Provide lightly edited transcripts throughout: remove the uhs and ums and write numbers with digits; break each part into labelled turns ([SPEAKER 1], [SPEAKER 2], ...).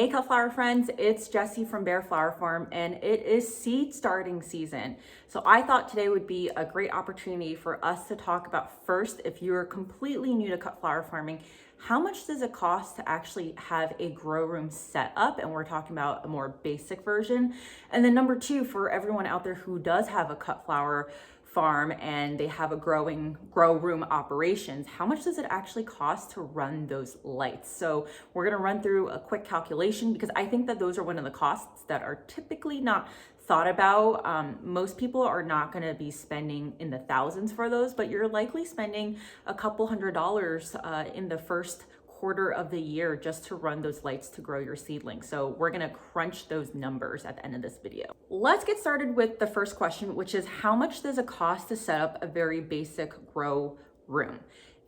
[SPEAKER 1] Hey cut flower friends, it's Jessie from b.a.r.e Flower Farm and it is seed starting season. So I thought today would be a great opportunity for us to talk about first, if you're completely new to cut flower farming, how much does it cost to actually have a grow room set up? And we're talking about a more basic version. And then number two, for everyone out there who does have a cut flower farm and they have a grow room operations, how much does it actually cost to run those lights? So we're going to run through a quick calculation because I think that those are one of the costs that are typically not thought about. Most people are not going to be spending in the thousands for those, but you're likely spending a couple $100 in the first quarter of the year just to run those lights to grow your seedlings. So we're gonna crunch those numbers at the end of this video. Let's get started with the first question, which is how much does it cost to set up a very basic grow room?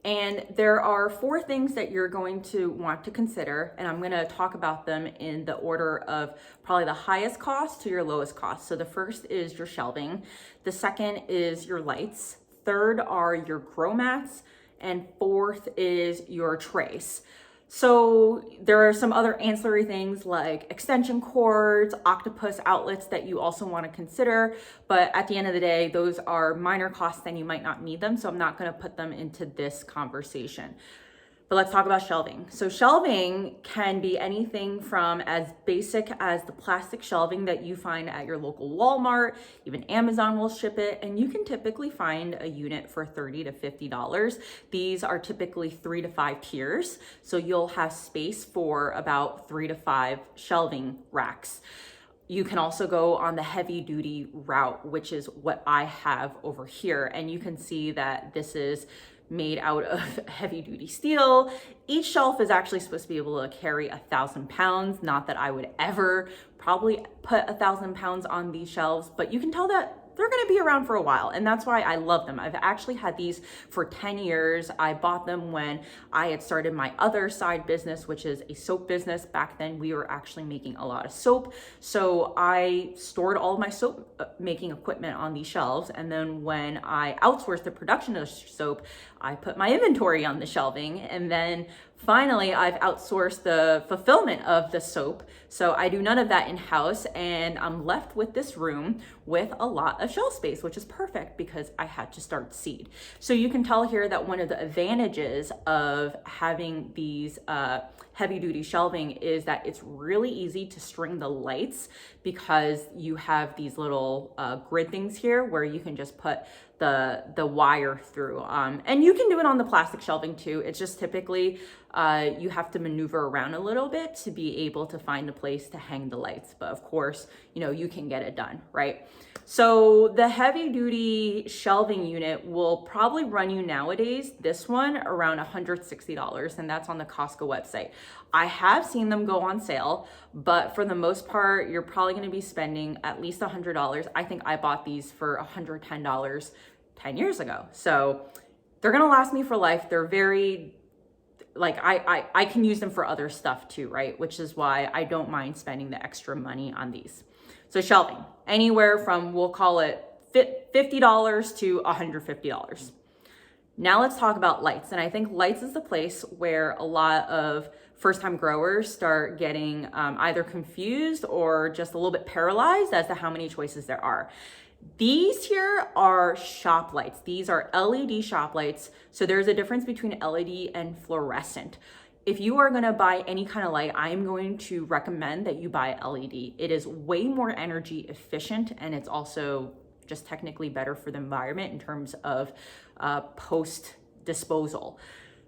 [SPEAKER 1] And there are four things that you're going to want to consider, and I'm gonna talk about them in the order of probably the highest cost to your lowest cost. So the first is your shelving, the second is your lights, third are your grow mats, and fourth is your trays. So there are some other ancillary things like extension cords, octopus outlets that you also want to consider. But at the end of the day, those are minor costs and you might not need them. So I'm not going to put them into this conversation. But let's talk about shelving. So shelving can be anything from as basic as the plastic shelving that you find at your local Walmart, even Amazon will ship it, and you can typically find a unit for $30 to $50. These are typically 3 to 5 tiers, so you'll have space for about 3 to 5 shelving racks. You can also go on the heavy duty route, which is what I have over here, and you can see that this is made out of heavy duty steel. Each shelf is actually supposed to be able to carry 1,000 pounds. Not that I would ever probably put 1,000 pounds on these shelves, but you can tell that they're gonna be around for a while, and that's why I love them. I've actually had these for 10 years. I bought them when I had started my other side business, which is a soap business. Back then, we were actually making a lot of soap. So I stored all of my soap making equipment on these shelves, and then when I outsourced the production of soap, I put my inventory on the shelving, and then finally, I've outsourced the fulfillment of the soap. So I do none of that in-house, and I'm left with this room with a lot of shelf space, which is perfect because I had to start seed. So you can tell here that one of the advantages of having these heavy duty shelving is that it's really easy to string the lights because you have these little grid things here where you can just put the wire through. And you can do it on the plastic shelving too. It's just typically you have to maneuver around a little bit to be able to find a place to hang the lights. But of course, you know, you can get it done, right? So the heavy duty shelving unit will probably run you nowadays, this one around $160, and that's on the Costco website. I have seen them go on sale, but for the most part, you're probably gonna be spending at least $100. I think I bought these for $110 10 years ago. So they're gonna last me for life. They're very, like I can use them for other stuff too, right? Which is why I don't mind spending the extra money on these. So shelving, anywhere from, we'll call it $50 to $150. Now let's talk about lights. And I think lights is the place where a lot of first-time growers start getting either confused or just a little bit paralyzed as to how many choices there are. These here are shop lights. These are LED shop lights. So there's a difference between LED and fluorescent. If you are gonna buy any kind of light, I am going to recommend that you buy LED. It is way more energy efficient, and it's also just technically better for the environment in terms of post disposal.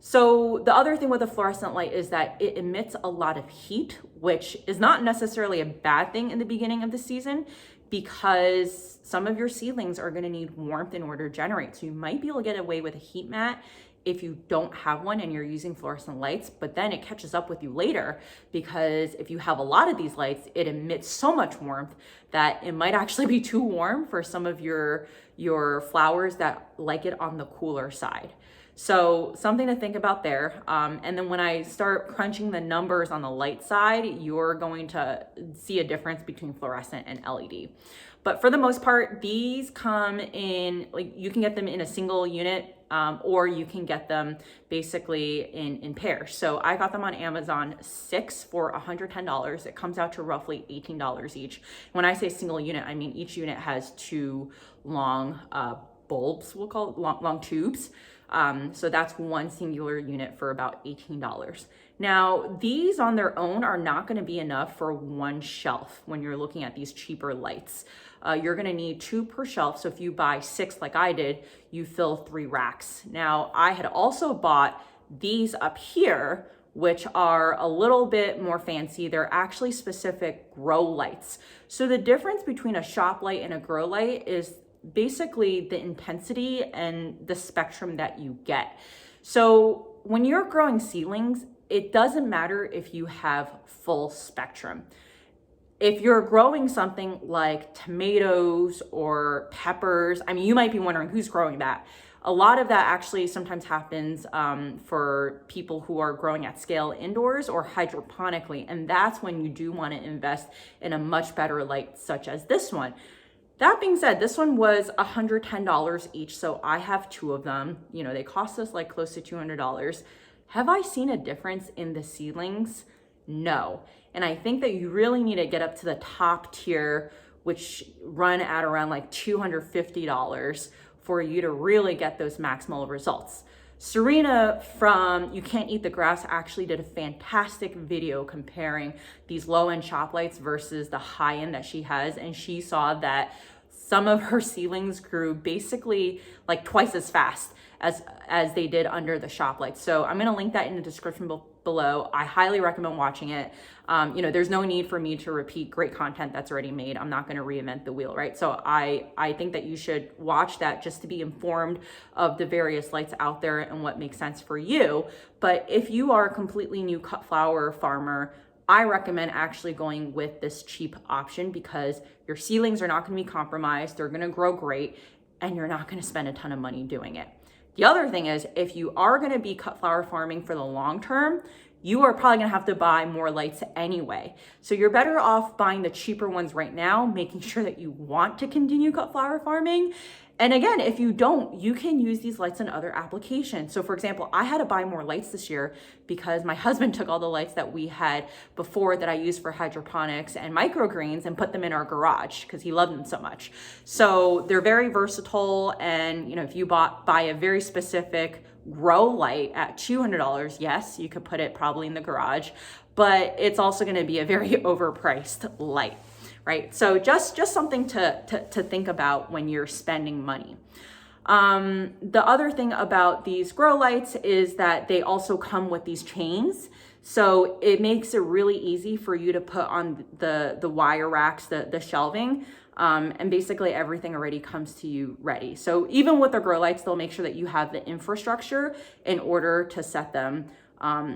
[SPEAKER 1] So the other thing with a fluorescent light is that it emits a lot of heat, which is not necessarily a bad thing in the beginning of the season, because some of your seedlings are going to need warmth in order to generate. So you might be able to get away with a heat mat if you don't have one and you're using fluorescent lights, but then it catches up with you later, because if you have a lot of these lights, it emits so much warmth that it might actually be too warm for some of your your flowers that like it on the cooler side. So something to think about there. And then when I start crunching the numbers on the light side, you're going to see a difference between fluorescent and LED. But for the most part, these come in, like you can get them in a single unit, or you can get them basically in pairs. So I got them on Amazon 6 for $110. It comes out to roughly $18 each. When I say single unit, I mean each unit has 2 long bulbs, we'll call it long tubes. So that's one singular unit for about $18. Now, these on their own are not going to be enough for one shelf when you're looking at these cheaper lights. You're going to need 2 per shelf. So if you buy 6 like I did, you fill 3 racks. Now, I had also bought these up here, which are a little bit more fancy. They're actually specific grow lights. So the difference between a shop light and a grow light is basically the intensity and the spectrum that you get. So when you're growing seedlings, it doesn't matter if you have full spectrum. If you're growing something like tomatoes or peppers, I mean, you might be wondering who's growing that. A lot of that actually sometimes happens for people who are growing at scale indoors or hydroponically. And that's when you do want to invest in a much better light such as this one. That being said, this one was $110 each. So I have 2 of them. You know, they cost us like close to $200. Have I seen a difference in the seedlings? No. And I think that you really need to get up to the top tier, which run at around like $250 for you to really get those maximal results. Serena from You Can't Eat the Grass actually did a fantastic video comparing these low-end shop lights versus the high-end that she has. And she saw that some of her seedlings grew basically like twice as fast as they did under the shop lights. So I'm gonna link that in the description below. I highly recommend watching it. You know, there's no need for me to repeat great content that's already made. I'm not gonna reinvent the wheel, right? So I think that you should watch that just to be informed of the various lights out there and what makes sense for you. But if you are a completely new cut flower farmer, I recommend actually going with this cheap option because your seedlings are not gonna be compromised, they're gonna grow great, and you're not gonna spend a ton of money doing it. The other thing is, if you are gonna be cut flower farming for the long term, you are probably gonna have to buy more lights anyway. So you're better off buying the cheaper ones right now, making sure that you want to continue cut flower farming. And again, if you don't, you can use these lights in other applications. So for example, I had to buy more lights this year because my husband took all the lights that we had before that I used for hydroponics and microgreens and put them in our garage because he loved them so much. So they're very versatile. And you know, if you buy a very specific grow light at $200, yes, you could put it probably in the garage, but it's also gonna be a very overpriced light. Right? So just something to think about when you're spending money. The other thing about these grow lights is that they also come with these chains. So it makes it really easy for you to put on the wire racks, the shelving, and basically everything already comes to you ready. So even with the grow lights, they'll make sure that you have the infrastructure in order to set them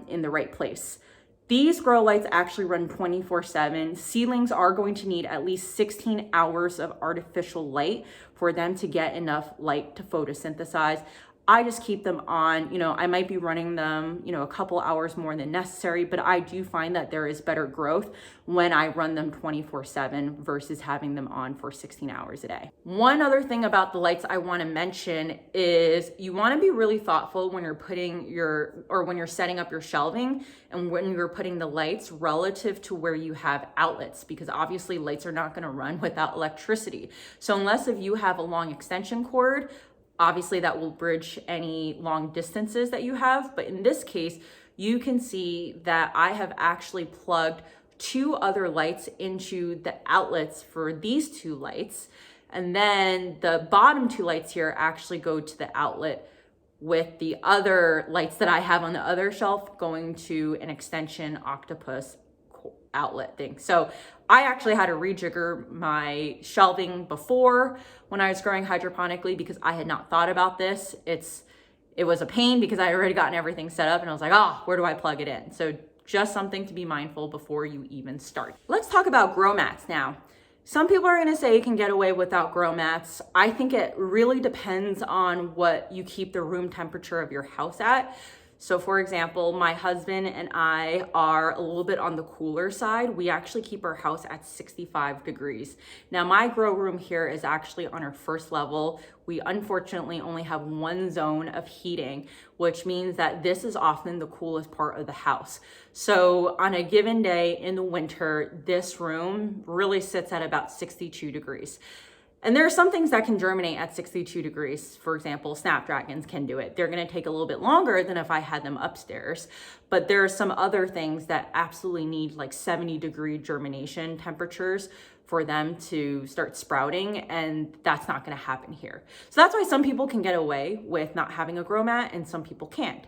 [SPEAKER 1] in the right place. These grow lights actually run 24/7. Seedlings are going to need at least 16 hours of artificial light for them to get enough light to photosynthesize. I just keep them on, you know, I might be running them, you know, a couple hours more than necessary, but I do find that there is better growth when I run them 24/7 versus having them on for 16 hours a day. One other thing about the lights I want to mention is you want to be really thoughtful when you're when you're setting up your shelving and when you're putting the lights relative to where you have outlets, because obviously lights are not going to run without electricity. So unless if you have a long extension cord, obviously that will bridge any long distances that you have. But in this case, you can see that I have actually plugged 2 other lights into the outlets for these 2 lights. And then the bottom 2 lights here actually go to the outlet with the other lights that I have on the other shelf going to an extension octopus outlet thing. So I actually had to rejigger my shelving before when I was growing hydroponically because I had not thought about this. It was a pain because I had already gotten everything set up and I was like, where do I plug it in? So just something to be mindful before you even start. Let's talk about grow mats now. Some people are gonna say you can get away without grow mats. I think it really depends on what you keep the room temperature of your house at. So for example, my husband and I are a little bit on the cooler side. We actually keep our house at 65 degrees. Now my grow room here is actually on our first level. We unfortunately only have one zone of heating, which means that this is often the coolest part of the house. So on a given day in the winter, this room really sits at about 62 degrees. And there are some things that can germinate at 62 degrees. For example, snapdragons can do it. They're gonna take a little bit longer than if I had them upstairs. But there are some other things that absolutely need like 70-degree germination temperatures for them to start sprouting, and that's not gonna happen here. So that's why some people can get away with not having a grow mat and some people can't.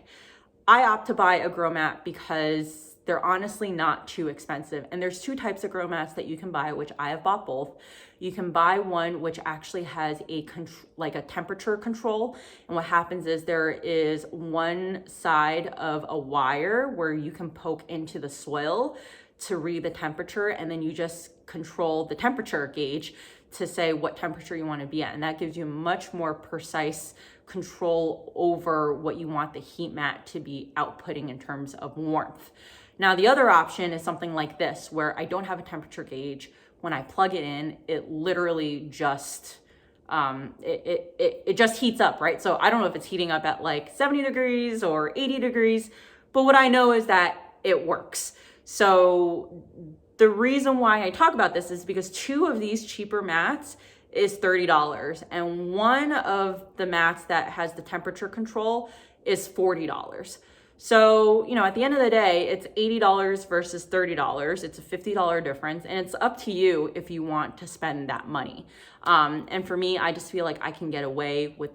[SPEAKER 1] I opt to buy a grow mat because they're honestly not too expensive. And there's two types of grow mats that you can buy, which I have bought both. You can buy one which actually has a temperature control. And what happens is there is one side of a wire where you can poke into the soil to read the temperature, and then you just control the temperature gauge to say what temperature you want to be at. And that gives you much more precise control over what you want the heat mat to be outputting in terms of warmth. Now, the other option is something like this, where I don't have a temperature gauge. When I plug it in, it literally just, it just heats up, right? So I don't know if it's heating up at like 70 degrees or 80 degrees, but what I know is that it works. So the reason why I talk about this is because two of these cheaper mats is $30, and one of the mats that has the temperature control is $40. So, you know, at the end of the day, it's $80 versus $30. It's a $50 difference, and it's up to you if you want to spend that money. And for me, I just feel like I can get away with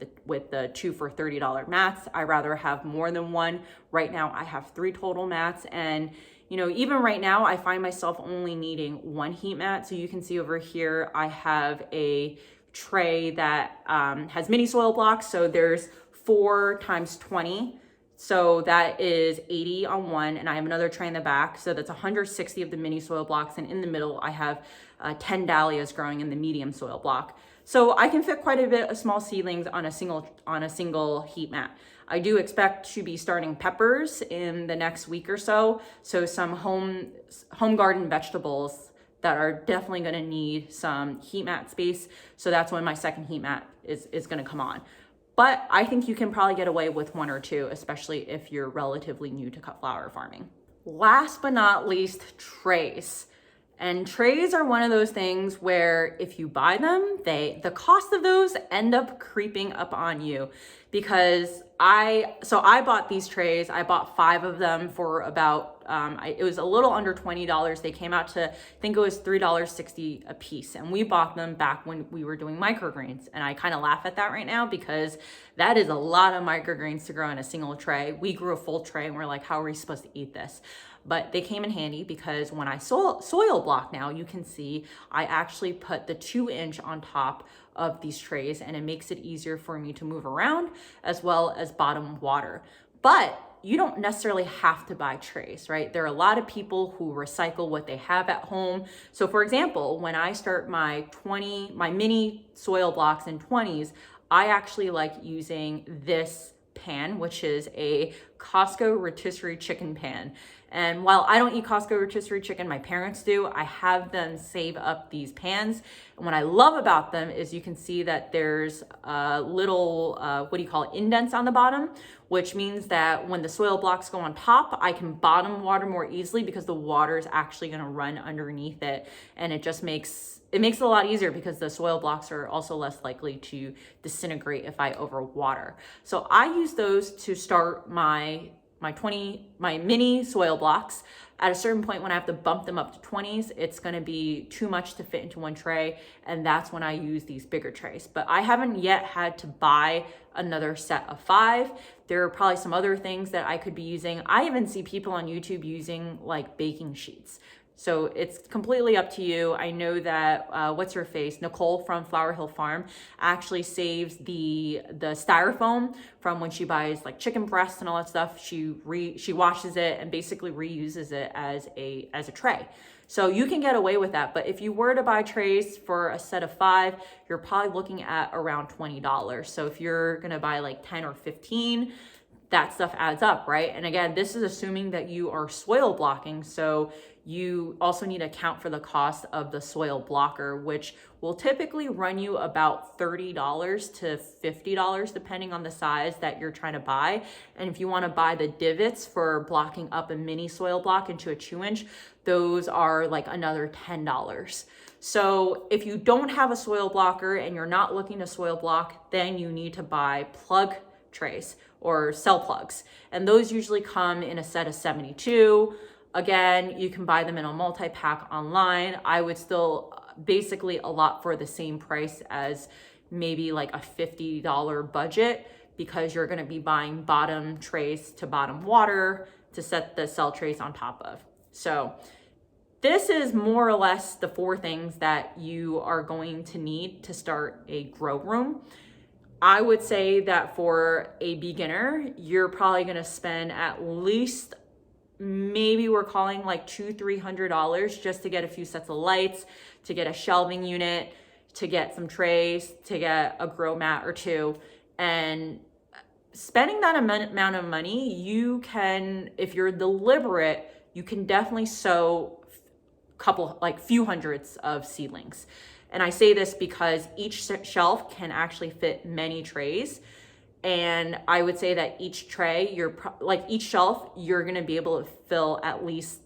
[SPEAKER 1] the two for $30 mats. I rather have more than one. Right now, I have 3 total mats, and you know, even right now, I find myself only needing 1 heat mat. So you can see over here, I have a tray that has mini soil blocks. So there's 4 times 20. So that is 80 on one, and I have another tray in the back. So that's 160 of the mini soil blocks. And in the middle, I have 10 dahlias growing in the medium soil block. So I can fit quite a bit of small seedlings on a single heat mat. I do expect to be starting peppers in the next week or so. So some home garden vegetables that are definitely going to need some heat mat space. So that's when my second heat mat is going to come on. But I think you can probably get away with 1 or 2, especially if you're relatively new to cut flower farming. Last but not least, trays. And trays are one of those things where if you buy them, the cost of those end up creeping up on you, because I bought these trays. I bought 5 of them for about, it was a little under $20. They came out to, I think it was $3.60 a piece. And we bought them back when we were doing microgreens. And I kind of laugh at that right now because that is a lot of microgreens to grow in a single tray. We grew a full tray and we're like, how are we supposed to eat this? But they came in handy because when I soil block now, you can see I actually put the 2-inch on top of these trays, and it makes it easier for me to move around as well as bottom water. But you don't necessarily have to buy trays, right? There are a lot of people who recycle what they have at home. So for example, when I start my mini soil blocks in 20s, I actually like using this pan, which is a Costco rotisserie chicken pan. And while I don't eat Costco rotisserie chicken, my parents do, I have them save up these pans. And what I love about them is you can see that there's little, indents on the bottom, which means that when the soil blocks go on top, I can bottom water more easily because the water is actually gonna run underneath it. And it just makes it a lot easier because the soil blocks are also less likely to disintegrate if I overwater. So I use those to start my mini soil blocks. At a certain point when I have to bump them up to 20s, it's gonna be too much to fit into one tray, and that's when I use these bigger trays. But I haven't yet had to buy another set of 5. There are probably some other things that I could be using. I even see people on YouTube using like baking sheets. So it's completely up to you. I know that, what's her face? Nicole from Flower Hill Farm actually saves the styrofoam from when she buys like chicken breasts and all that stuff. She washes it and basically reuses it as a tray. So you can get away with that. But if you were to buy trays for a set of 5, you're probably looking at around $20. So if you're gonna buy like 10 or 15, that stuff adds up, right? And again, this is assuming that you are soil blocking. So you also need to account for the cost of the soil blocker, which will typically run you about $30 to $50, depending on the size that you're trying to buy. And if you want to buy the divots for blocking up a mini soil block into a 2-inch, those are like another $10. So if you don't have a soil blocker and you're not looking to soil block, then you need to buy plug trays or cell plugs. And those usually come in a set of 72. Again, you can buy them in a multi-pack online. I would still basically allot for the same price as maybe like a $50 budget, because you're gonna be buying bottom trays to bottom water to set the cell trays on top of. So this is more or less the 4 things that you are going to need to start a grow room. I would say that for a beginner, you're probably gonna spend at least, maybe we're calling like $200-300 just to get a few sets of lights, to get a shelving unit, to get some trays, to get a grow mat or 2. And spending that amount of money, you can, if you're deliberate, you can definitely sow few hundreds of seedlings. And I say this because each shelf can actually fit many trays. And I would say that each tray, each shelf, you're gonna be able to fill at least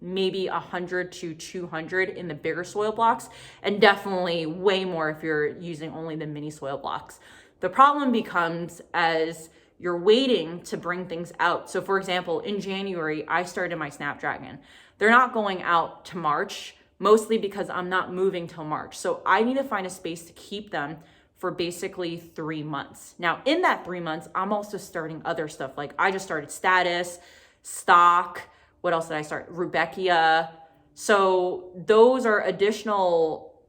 [SPEAKER 1] maybe 100 to 200 in the bigger soil blocks, and definitely way more if you're using only the mini soil blocks. The problem becomes as you're waiting to bring things out. So for example, in January, I started my Snapdragon. They're not going out to March, mostly because I'm not moving till March. So I need to find a space to keep them for basically 3 months. Now, in that 3 months, I'm also starting other stuff. Like I just started Status, Stock. What else did I start? Rudbeckia. So those are additional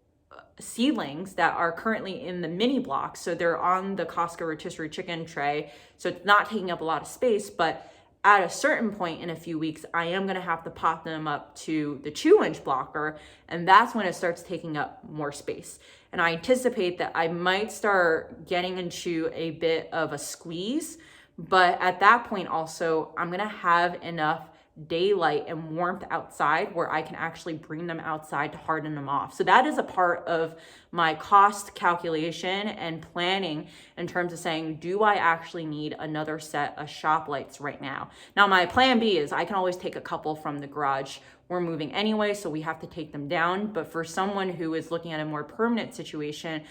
[SPEAKER 1] seedlings that are currently in the mini blocks. So they're on the Costco rotisserie chicken tray. So it's not taking up a lot of space, but at a certain point in a few weeks, I am gonna have to pop them up to the 2-inch blocker, and that's when it starts taking up more space. And I anticipate that I might start getting into a bit of a squeeze, but at that point also, I'm gonna have enough daylight and warmth outside where I can actually bring them outside to harden them off. So that is a part of my cost calculation and planning in terms of saying, do I actually need another set of shop lights right now? Now my plan B is I can always take a couple from the garage. We're moving anyway, so we have to take them down. But for someone who is looking at a more permanent situation,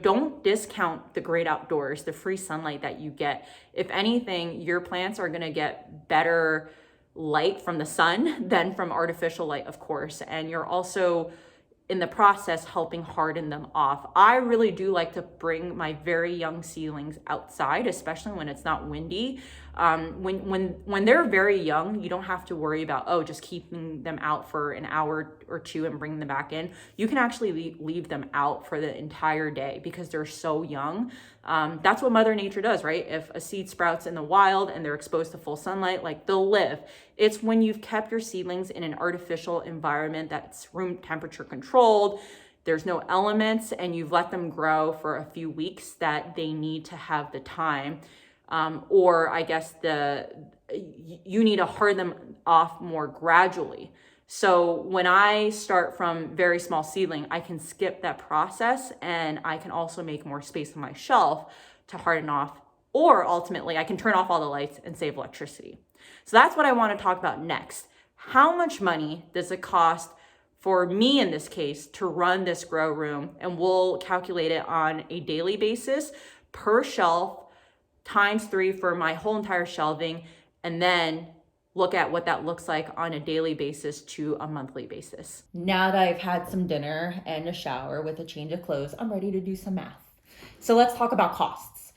[SPEAKER 1] don't discount the great outdoors, the free sunlight that you get. If anything, your plants are gonna get better light from the sun than from artificial light, of course. And you're also in the process helping harden them off. I really do like to bring my very young seedlings outside, especially when it's not windy. When they're very young, you don't have to worry about, just keeping them out for an hour or 2 and bringing them back in. You can actually leave them out for the entire day because they're so young. That's what Mother Nature does, right? If a seed sprouts in the wild and they're exposed to full sunlight, like they'll live. It's when you've kept your seedlings in an artificial environment that's room temperature controlled, there's no elements, and you've let them grow for a few weeks that they need to have the time. Or I guess you need to harden them off more gradually. So when I start from very small seedling, I can skip that process and I can also make more space on my shelf to harden off, or ultimately I can turn off all the lights and save electricity. So that's what I want to talk about next. How much money does it cost for me in this case to run this grow room? And we'll calculate it on a daily basis per shelf times 3 for my whole entire shelving, and then look at what that looks like on a daily basis to a monthly basis. Now that I've had some dinner and a shower with a change of clothes, I'm ready to do some math. So let's talk about costs.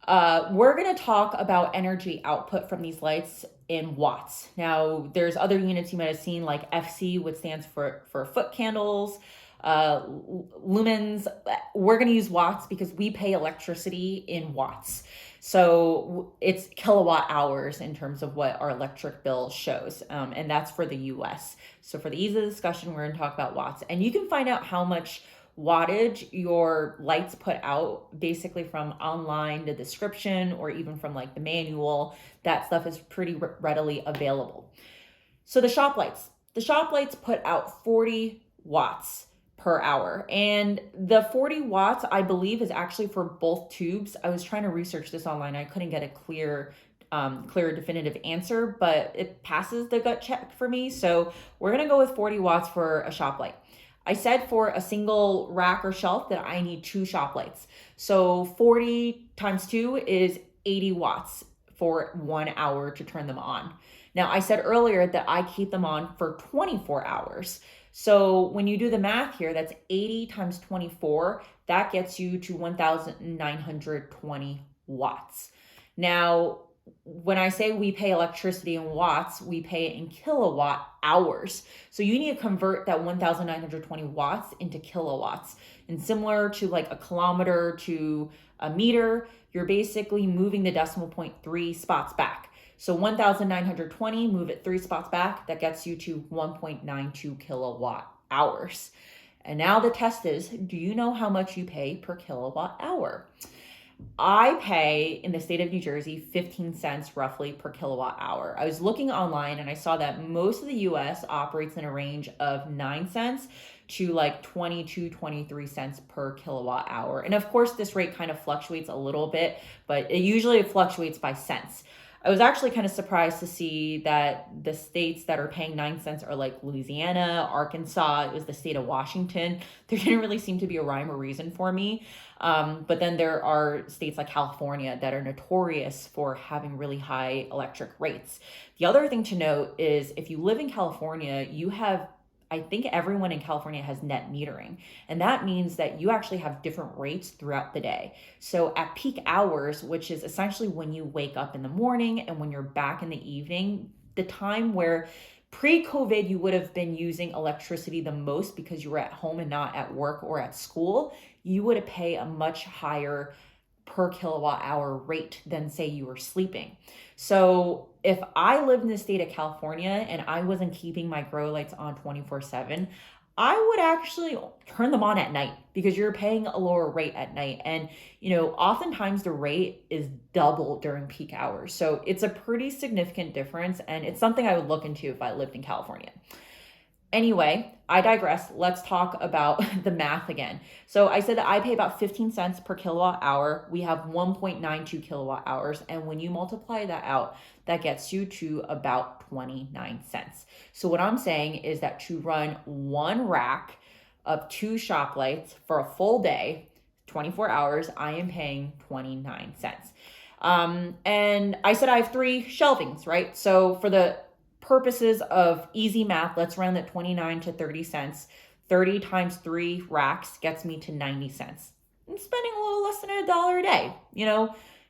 [SPEAKER 1] We're going to talk about energy output from these lights in watts. Now, there's other units you might have seen like FC, which stands for foot candles. lumens. We're going to use watts because we pay electricity in watts. So it's kilowatt hours in terms of what our electric bill shows. And that's for the US. So for the ease of the discussion, we're going to talk about watts. And you can find out how much wattage your lights put out basically from online, the description, or even from like the manual. That stuff is pretty readily available. So the shop lights put out 40 watts per hour. And the 40 watts, I believe, is actually for both tubes. I was trying to research this online. I couldn't get a clear, definitive answer, but it passes the gut check for me. So we're going to go with 40 watts for a shop light. I said for a single rack or shelf that I need 2 shop lights. So 40 times 2 is 80 watts for 1 hour to turn them on. Now, I said earlier that I keep them on for 24 hours. So when you do the math here, that's 80 times 24. That gets you to 1,920 watts. Now, when I say we pay electricity in watts, we pay it in kilowatt hours. So you need to convert that 1,920 watts into kilowatts. And similar to like a kilometer to a meter, you're basically moving the decimal point 3 spots back. So 1,920, move it 3 spots back, that gets you to 1.92 kilowatt hours. And now the test is, do you know how much you pay per kilowatt hour? I pay in the state of New Jersey 15 cents roughly per kilowatt hour. I was looking online and I saw that most of the US operates in a range of 9 cents to like 22, 23 cents per kilowatt hour. And of course, this rate kind of fluctuates a little bit, but it usually fluctuates by cents. I was actually kind of surprised to see that the states that are paying 9 cents are like Louisiana, Arkansas. It was the state of Washington. There didn't really seem to be a rhyme or reason for me. But then there are states like California that are notorious for having really high electric rates. The other thing to note is if you live in California, I think everyone in California has net metering. And that means that you actually have different rates throughout the day. So at peak hours, which is essentially when you wake up in the morning and when you're back in the evening, the time where pre-COVID you would have been using electricity the most because you were at home and not at work or at school, you would pay a much higher per kilowatt hour rate than say you were sleeping. So if I lived in the state of California and I wasn't keeping my grow lights on 24/7, I would actually turn them on at night because you're paying a lower rate at night. And, oftentimes the rate is double during peak hours. So it's a pretty significant difference. And it's something I would look into if I lived in California. Anyway, I digress. Let's talk about the math again. So I said that I pay about 15 cents per kilowatt hour. We have 1.92 kilowatt hours. And when you multiply that out, that gets you to about 29 cents. So what I'm saying is that to run one rack of 2 shop lights for a full day, 24 hours, I am paying 29 cents. And I said I have 3 shelvings, right? So for the purposes of easy math, let's round that 29 to 30 cents. 30 times 3 racks gets me to 90 cents. I'm spending a little less than $1 a day,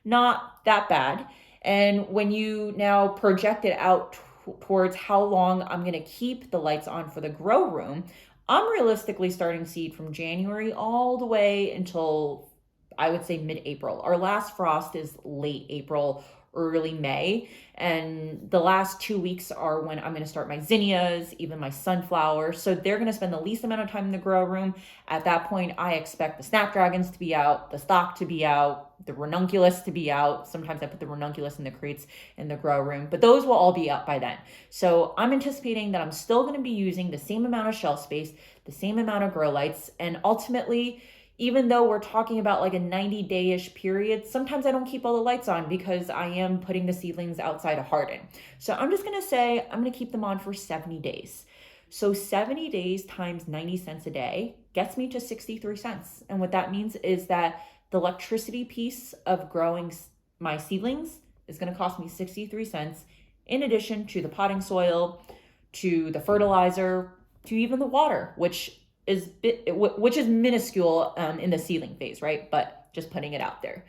[SPEAKER 1] not that bad. And when you now project it out towards how long I'm going to keep the lights on for the grow room, I'm realistically starting seed from January all the way until I would say mid-April. Our last frost is late April, early May. And the last 2 weeks are when I'm going to start my zinnias, even my sunflowers. So they're going to spend the least amount of time in the grow room. At that point, I expect the snapdragons to be out, the stock to be out, the ranunculus to be out. Sometimes I put the ranunculus in the crates in the grow room, but those will all be out by then. So I'm anticipating that I'm still going to be using the same amount of shelf space, the same amount of grow lights, and ultimately, even though we're talking about like a 90-day-ish period, sometimes I don't keep all the lights on because I am putting the seedlings outside to harden. So I'm just going to say I'm going to keep them on for 70 days. So 70 days times 90 cents a day gets me to 63 cents. And what that means is that the electricity piece of growing my seedlings is going to cost me 63 cents in addition to the potting soil, to the fertilizer, to even the water, which is minuscule in the seedling phase, right? But just putting it out there.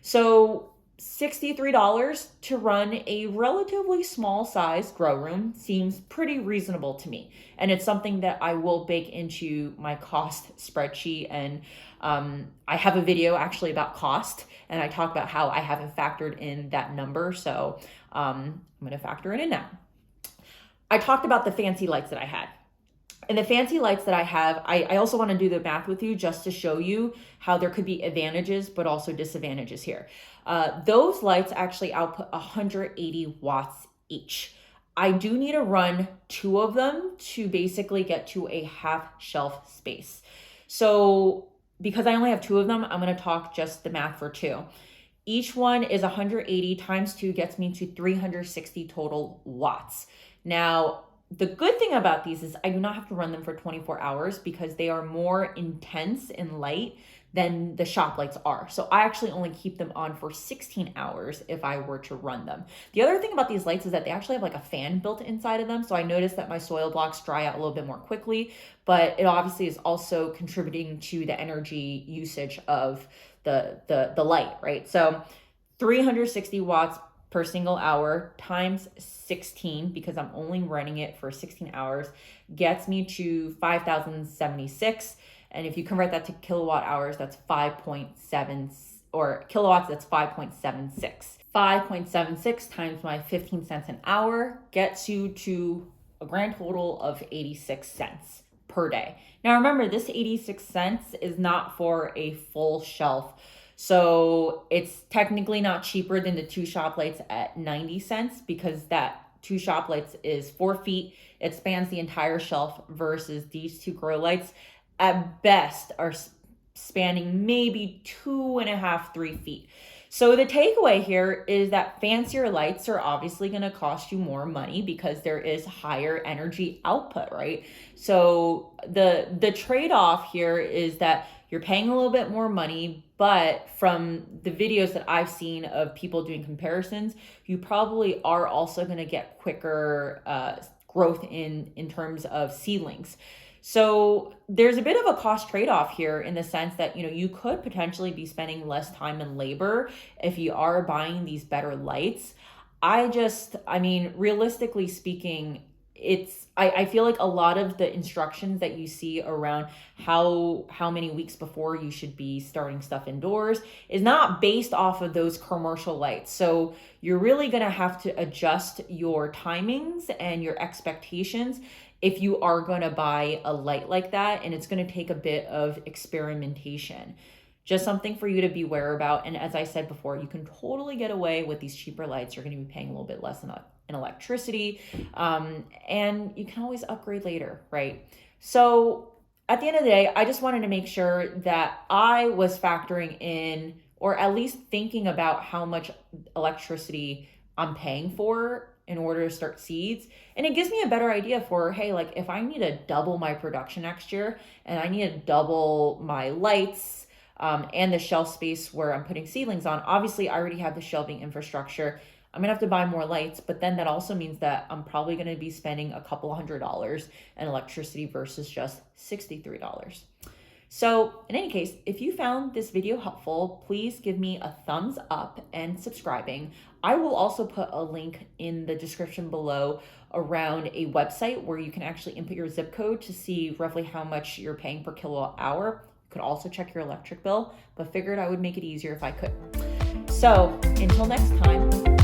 [SPEAKER 1] So
[SPEAKER 2] $63 to run a relatively small size grow room seems pretty reasonable to me. And it's something that I will bake into my cost spreadsheet. And I have a video actually about cost, and I talk about how I haven't factored in that number. So I'm going to factor it in now. I talked about the fancy lights that I had. And the fancy lights that I have, I also want to do the math with you just to show you how there could be advantages, but also disadvantages here. Those lights actually output 180 watts each. I do need to run 2 of them to basically get to a half shelf space. So because I only have 2 of them, I'm going to talk just the math for 2. Each one is 180 times 2 gets me to 360 total watts. Now, the good thing about these is I do not have to run them for 24 hours because they are more intense in light than the shop lights are. So I actually only keep them on for 16 hours if I were to run them. The other thing about these lights is that they actually have like a fan built inside of them. So I noticed that my soil blocks dry out a little bit more quickly, but it obviously is also contributing to the energy usage of the light, right? So 360 watts per single hour times 16, because I'm only running it for 16 hours, gets me to 5,076. And if you convert that to kilowatt hours, that's 5.7, or kilowatts, that's 5.76. 5.76 times my 15 cents an hour gets you to a grand total of 86 cents per day. Now remember, this 86 cents is not for a full shelf. So it's technically not cheaper than the 2 shop lights at 90 cents because that 2 shop lights is 4 feet. It spans the entire shelf versus these 2 grow lights at best are spanning maybe 2.5, 3 feet. So the takeaway here is that fancier lights are obviously going to cost you more money because there is higher energy output, right? So the trade-off here is that you're paying a little bit more money, but from the videos that I've seen of people doing comparisons, you probably are also going to get quicker growth in terms of seedlings. So there's a bit of a cost trade-off here in the sense that, you could potentially be spending less time and labor if you are buying these better lights. Realistically speaking, I feel like a lot of the instructions that you see around how many weeks before you should be starting stuff indoors is not based off of those commercial lights. So you're really going to have to adjust your timings and your expectations if you are going to buy a light like that, and it's going to take a bit of experimentation. Just something for you to be aware about. And as I said before, you can totally get away with these cheaper lights. You're going to be paying a little bit less in electricity, and you can always upgrade later, right? So at the end of the day, I just wanted to make sure that I was factoring in, or at least thinking about how much electricity I'm paying for in order to start seeds. And it gives me a better idea for, hey, like if I need to double my production next year and I need to double my lights and the shelf space where I'm putting seedlings on, obviously I already have the shelving infrastructure. I'm gonna have to buy more lights, but then that also means that I'm probably gonna be spending a couple $100 in electricity versus just $63. So in any case, if you found this video helpful, please give me a thumbs up and subscribing. I will also put a link in the description below around a website where you can actually input your zip code to see roughly how much you're paying per kilowatt hour. You could also check your electric bill, but figured I would make it easier if I could. So until next time,